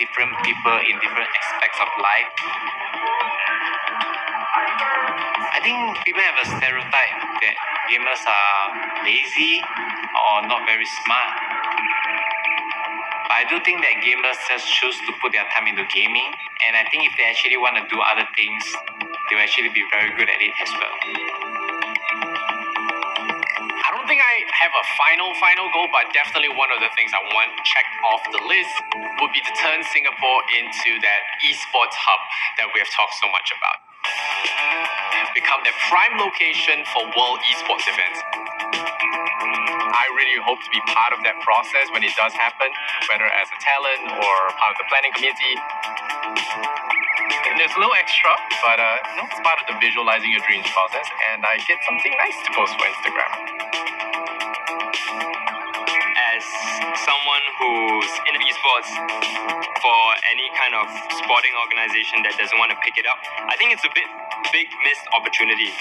different people in different aspects of life. I think people have a stereotype that gamers are lazy or not very smart. But I do think that gamers just choose to put their time into gaming, and I think if they actually want to do other things, they will actually be very good at it as well. I don't think I have a final goal, but definitely one of the things I want checked off the list would be to turn Singapore into that esports hub that we have talked so much about. Become the prime location for world esports events. I really hope to be part of that process when it does happen, whether as a talent or part of the planning committee. And there's a little extra, but it's part of the visualizing your dreams process, and I get something nice to post for Instagram. As someone who's in esports for any kind of sporting organization that doesn't want to pick it up, I think it's a big missed opportunity.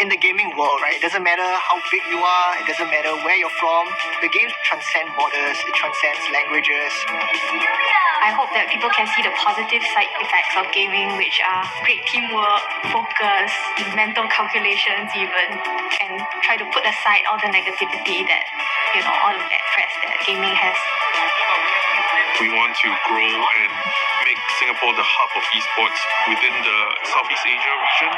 In the gaming world, right, it doesn't matter how big you are, it doesn't matter where you're from, the games transcend borders, it transcends languages. I hope that people can see the positive side effects of gaming, which are great teamwork, focus, mental calculations even, and try to put aside all the negativity that, all the bad press that gaming has. We want to grow and make Singapore the hub of esports within the Southeast Asia region.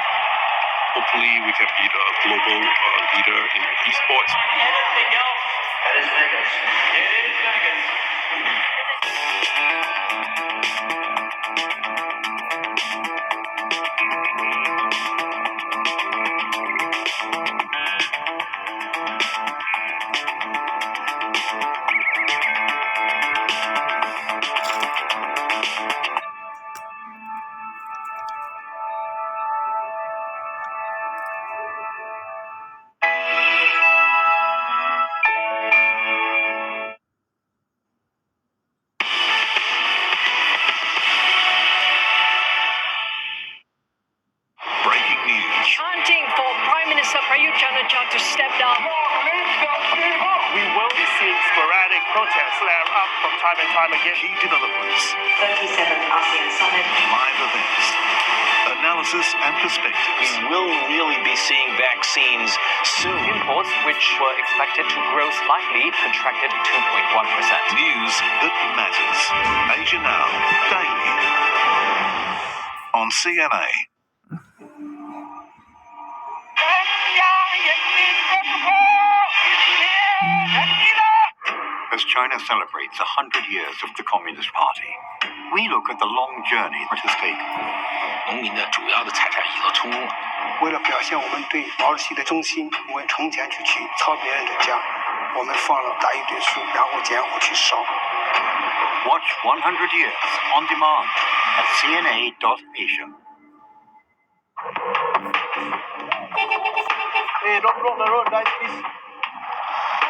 Hopefully we can be the global leader in esports. Anything else? That is Vegas. It is Vegas. Breaking news. Chanting for Prime Minister Prayut Chan-o-cha to step down. We will be seeing sporadic protests flare up from time and time again. Key developments. 37th ASEAN Summit. Live events. Analysis and perspectives. We will really be seeing vaccines soon. Imports, which were expected to grow slightly, contracted 2.1%. News that matters. Asia Now, daily. On CNA. As China celebrates 100 years of the Communist Party, we look at the long journey it has taken. 农民的主要的财产以后从为了表现我们对毛主席的忠心，我们从前去抄别人的家，我们放了大一堆书，然后捡火去烧。 Watch 100 Years on demand at cna.asia. Hey, don't block the road, guys, please.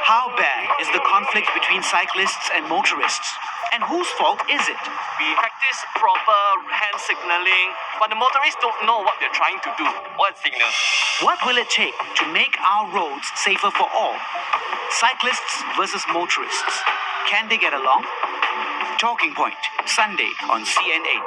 How bad is the conflict between cyclists and motorists? And whose fault is it? We practice proper hand signaling, but the motorists don't know what they're trying to do. What signal? What will it take to make our roads safer for all? Cyclists versus motorists. Can they get along? Talking Point, Sunday on CNA.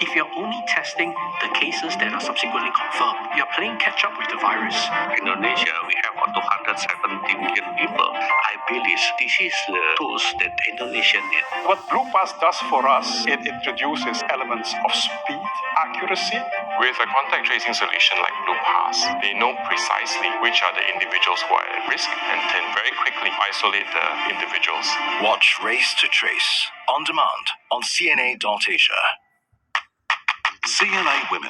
If you're only testing the cases that are subsequently confirmed, you're playing catch up with the virus. Indonesia, we have 270 million people. I believe this is the tools that Indonesia need. What BluePass does for us, it introduces elements of speed, accuracy. With a contact tracing solution like BluePass, they know precisely which are the individuals who are at risk and can very quickly isolate the individuals. Watch Race to Trace on demand on cna.asia. CNA Women,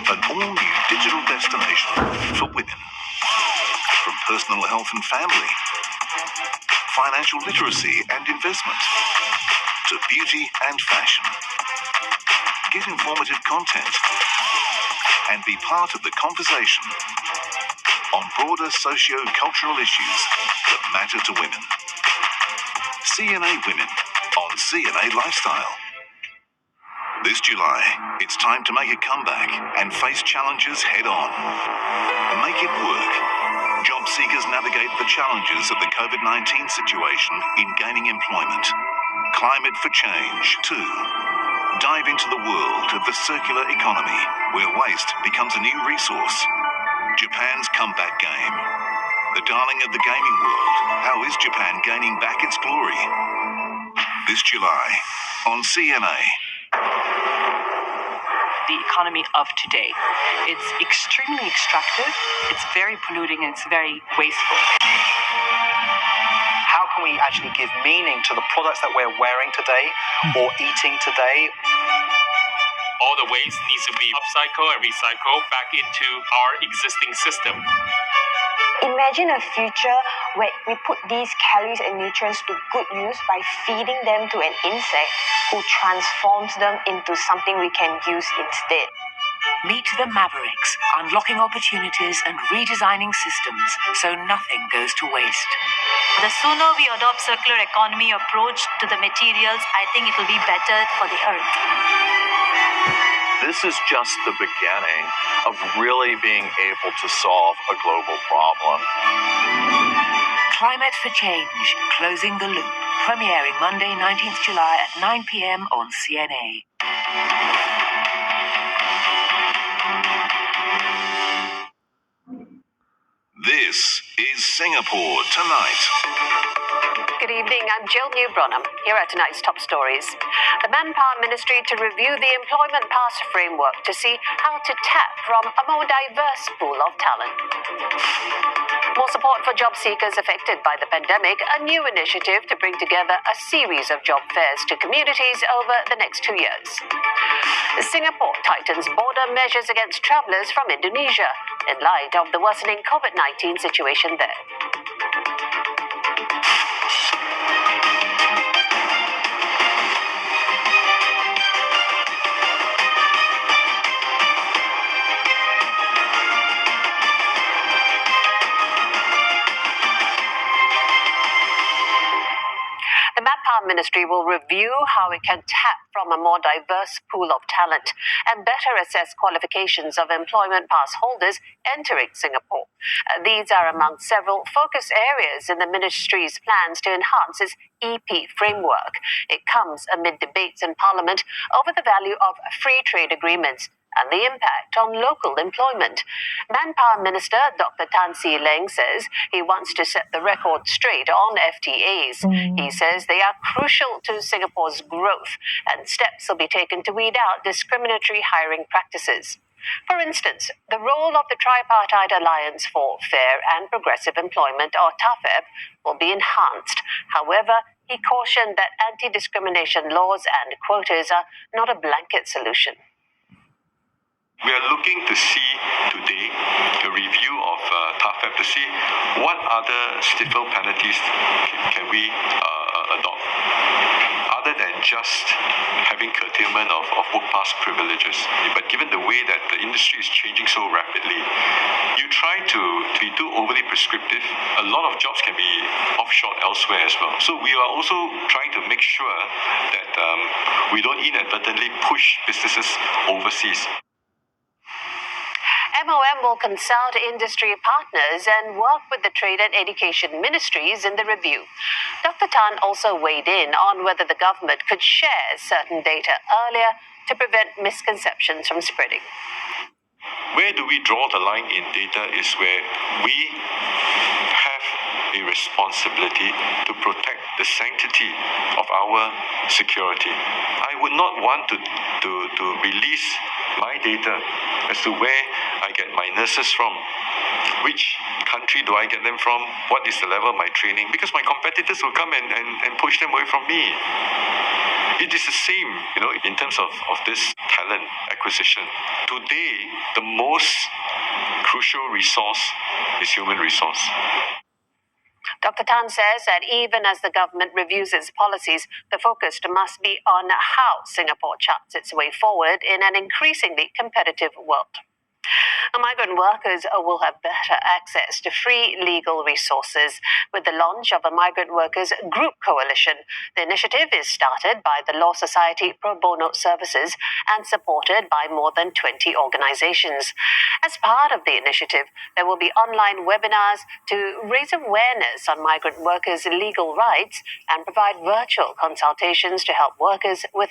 an all-new digital destination for women. From personal health and family, financial literacy and investment, to beauty and fashion. Get informative content and be part of the conversation on broader socio-cultural issues that matter to women. CNA Women on CNA Lifestyle. This July, it's time to make a comeback and face challenges head on. Make it work. Job seekers navigate the challenges of the COVID-19 situation in gaining employment. Climate for Change 2. Dive into the world of the circular economy, where waste becomes a new resource. Japan's comeback game. The darling of the gaming world, how is Japan gaining back its glory? This July on CNA. The economy of today. It's extremely extractive, it's very polluting, and it's very wasteful. How can we actually give meaning to the products that we're wearing today or eating today? All the waste needs to be upcycled and recycled back into our existing system. Imagine a future where we put these calories and nutrients to good use by feeding them to an insect who transforms them into something we can use instead. Meet the Mavericks, unlocking opportunities and redesigning systems so nothing goes to waste. The sooner we adopt circular economy approach to the materials, I think it will be better for the earth. This is just the beginning of really being able to solve a global problem. Climate for Change, Closing the Loop, premiering Monday 19th July at 9 p.m. on CNA. This is Singapore Tonight. Good evening, I'm Jill Newbronham. Here are tonight's top stories. The Manpower Ministry to review the Employment Pass framework to see how to tap from a more diverse pool of talent. More support for job seekers affected by the pandemic, a new initiative to bring together a series of job fairs to communities over the next 2 years. Singapore tightens border measures against travellers from Indonesia in light of the worsening COVID-19 situation there. The Manpower Ministry will review how it can tap from a more diverse pool of talent and better assess qualifications of employment pass holders entering Singapore. These are among several focus areas in the ministry's plans to enhance its EP framework. It comes amid debates in Parliament over the value of free trade agreements and the impact on local employment. Manpower Minister Dr. Tan See Leng says he wants to set the record straight on FTAs. He says they are crucial to Singapore's growth and steps will be taken to weed out discriminatory hiring practices. For instance, the role of the Tripartite Alliance for Fair and Progressive Employment, or TAFEP, will be enhanced. However, he cautioned that anti-discrimination laws and quotas are not a blanket solution. We are looking to see today a review of TAFEP to see what other stiffer penalties can we adopt, other than just having curtailment of work pass privileges. But given the way that the industry is changing so rapidly, you try to be too overly prescriptive, a lot of jobs can be offshore elsewhere as well. So we are also trying to make sure that we don't inadvertently push businesses overseas. MOM will consult industry partners and work with the trade and education ministries in the review. Dr. Tan also weighed in on whether the government could share certain data earlier to prevent misconceptions from spreading. Where do we draw the line in data is where we have a responsibility to protect the sanctity of our security. I would not want to release my data as to where I get my nurses from, which country do I get them from, what is the level of my training, because my competitors will come and push them away from me. It is the same, in terms of this talent acquisition. Today, the most crucial resource is human resource. Dr. Tan says that even as the government reviews its policies, the focus must be on how Singapore charts its way forward in an increasingly competitive world. Migrant workers will have better access to free legal resources with the launch of a Migrant Workers Group Coalition. The initiative is started by the Law Society Pro Bono Services and supported by more than 20 organizations. As part of the initiative, there will be online webinars to raise awareness on migrant workers' legal rights and provide virtual consultations to help workers with